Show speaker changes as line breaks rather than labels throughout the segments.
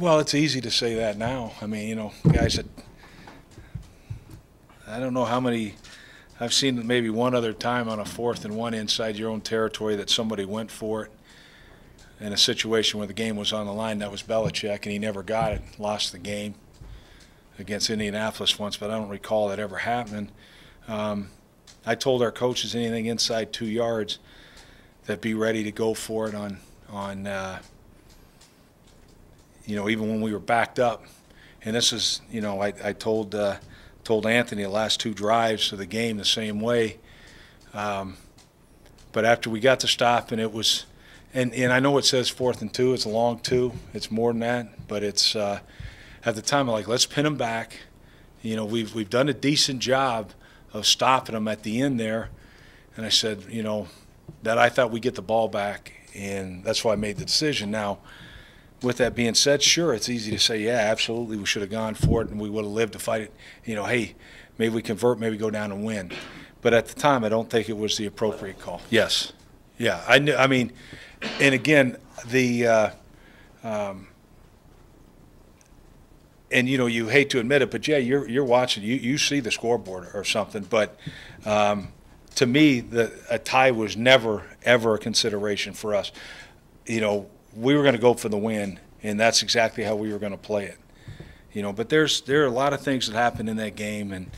Well, it's easy to say that now. I mean, guys that I don't know how many I've seen maybe one other time on a 4th and 1 inside your own territory that somebody went for it in a situation where the game was on the line. That was Belichick, and he never got it, lost the game against Indianapolis once, but I don't recall that ever happening. I told our coaches anything inside 2 yards that be ready to go for it on even when we were backed up. And this is, I told Anthony the last 2 drives of the game the same way. But after we got the stop, and it was, and I know it says 4th and 2, it's a long 2, it's more than that, but it's at the time I'm like, let's pin them back. We've done a decent job of stopping them at the end there, and I said, that I thought we'd get the ball back, and that's why I made the decision. Now, with that being said, sure, it's easy to say, yeah, absolutely, we should have gone for it, and we would have lived to fight it. Hey, maybe we convert, maybe go down and win. But at the time, I don't think it was the appropriate call. Yes, yeah, I knew. I mean, and again, and you hate to admit it, but yeah, you're watching, you see the scoreboard or something. But to me, a tie was never ever a consideration for us. We were going to go for the win, and that's exactly how we were going to play it. But there are a lot of things that happened in that game, and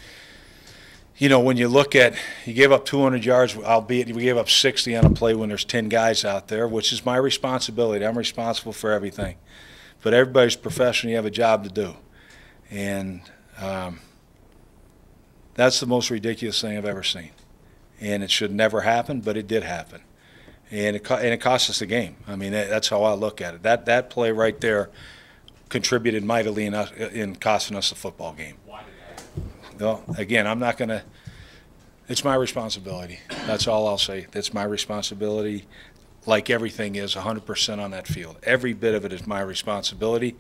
when you look at, you gave up 200 yards, albeit we gave up 60 on a play when there's 10 guys out there, which is my responsibility. I'm responsible for everything. But everybody's professional. You have a job to do. And that's the most ridiculous thing I've ever seen. And it should never happen, but it did happen. And it cost us the game. I mean, that's how I look at it. That play right there contributed mightily in costing us the football game.
Why did that happen?
Well, again, I'm not going to – it's my responsibility. That's all I'll say. It's my responsibility, like everything is, 100% on that field. Every bit of it is my responsibility,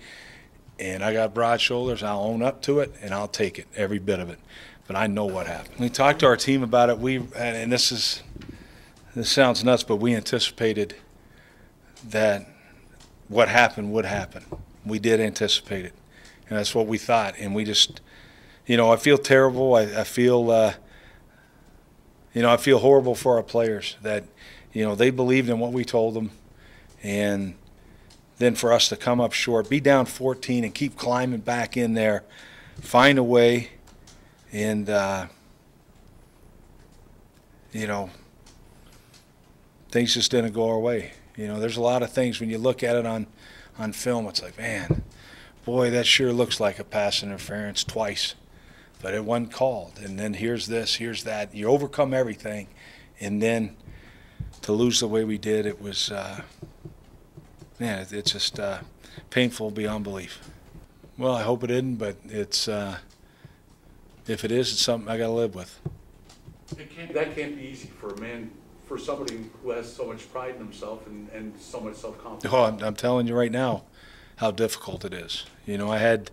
and I got broad shoulders. I'll own up to it, and I'll take it, every bit of it. But I know what happened. We talked to our team about it. And this sounds nuts, but we anticipated that what happened would happen. We did anticipate it, and that's what we thought. And we just, I feel terrible. I feel, I feel horrible for our players that, they believed in what we told them, and then for us to come up short, be down 14, and keep climbing back in there, find a way, and things just didn't go our way. There's a lot of things when you look at it on film, it's like, man, boy, that sure looks like a pass interference twice, but it wasn't called. And then here's this, here's that. You overcome everything, and then to lose the way we did, it was, man, it's just painful beyond belief. Well, I hope it isn't, but it's if it is, it's something I got to live with.
That can't be easy for a man, for somebody who has so much pride in himself and so much self-confidence.
Oh, I'm telling you right now how difficult it is. I had,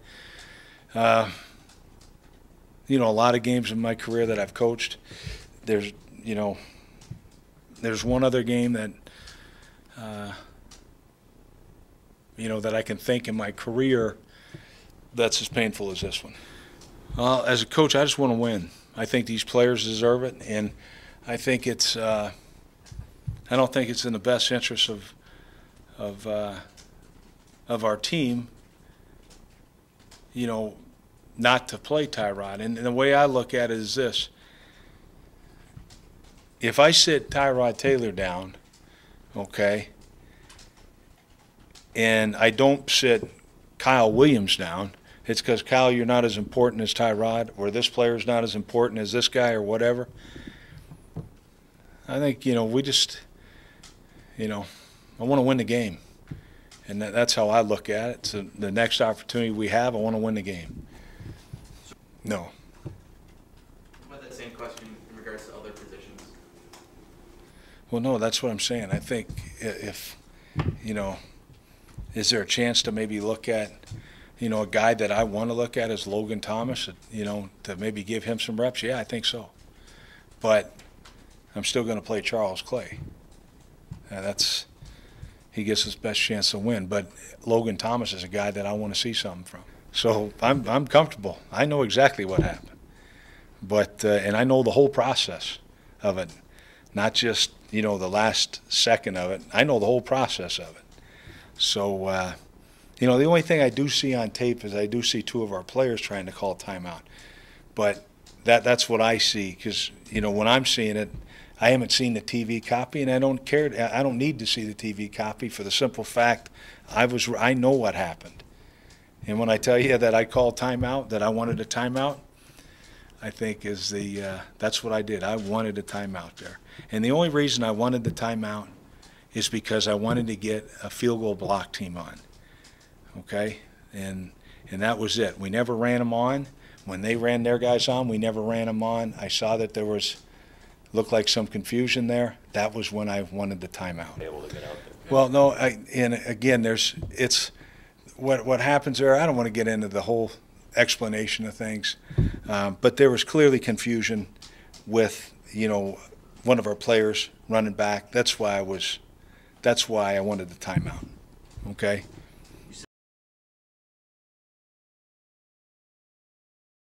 a lot of games in my career that I've coached. There's one other game that, that I can think in my career that's as painful as this one. As a coach, I just want to win. I think these players deserve it, and I think it's. I don't think it's in the best interest of our team, not to play Tyrod. And the way I look at it is this: if I sit Tyrod Taylor down, okay, and I don't sit Kyle Williams down, it's because, Kyle, you're not as important as Tyrod, or this player's not as important as this guy, or whatever. I think, we just, I want to win the game. And that's how I look at it. So the next opportunity we have, I want to win the game. No.
About that same question in regards to other positions?
Well, no, that's what I'm saying. I think if, is there a chance to maybe look at, a guy that I want to look at is Logan Thomas, to maybe give him some reps? Yeah, I think so. But I'm still going to play Charles Clay. That's, he gets his best chance to win. But Logan Thomas is a guy that I want to see something from. So I'm comfortable. I know exactly what happened. But and I know the whole process of it, not just, you know, the last second of it. I know the whole process of it. So, you know, the only thing I do see on tape is I do see two of our players trying to call timeout. But that's what I see, because, you know, when I'm seeing it, I haven't seen the TV copy, and I don't care. I don't need to see the TV copy for the simple fact I know what happened. And when I tell you that I called timeout, that I wanted a timeout, I think is that's what I did. I wanted a timeout there. And the only reason I wanted the timeout is because I wanted to get a field goal block team on. Okay? And that was it. We never ran them on. When they ran their guys on, we never ran them on. I saw that there looked like some confusion there. That was when I wanted the timeout.
Able to get out there.
Well, no, and again, it's what happens there. I don't want to get into the whole explanation of things, but there was clearly confusion with, you know, one of our players running back. That's why I wanted the timeout. Okay.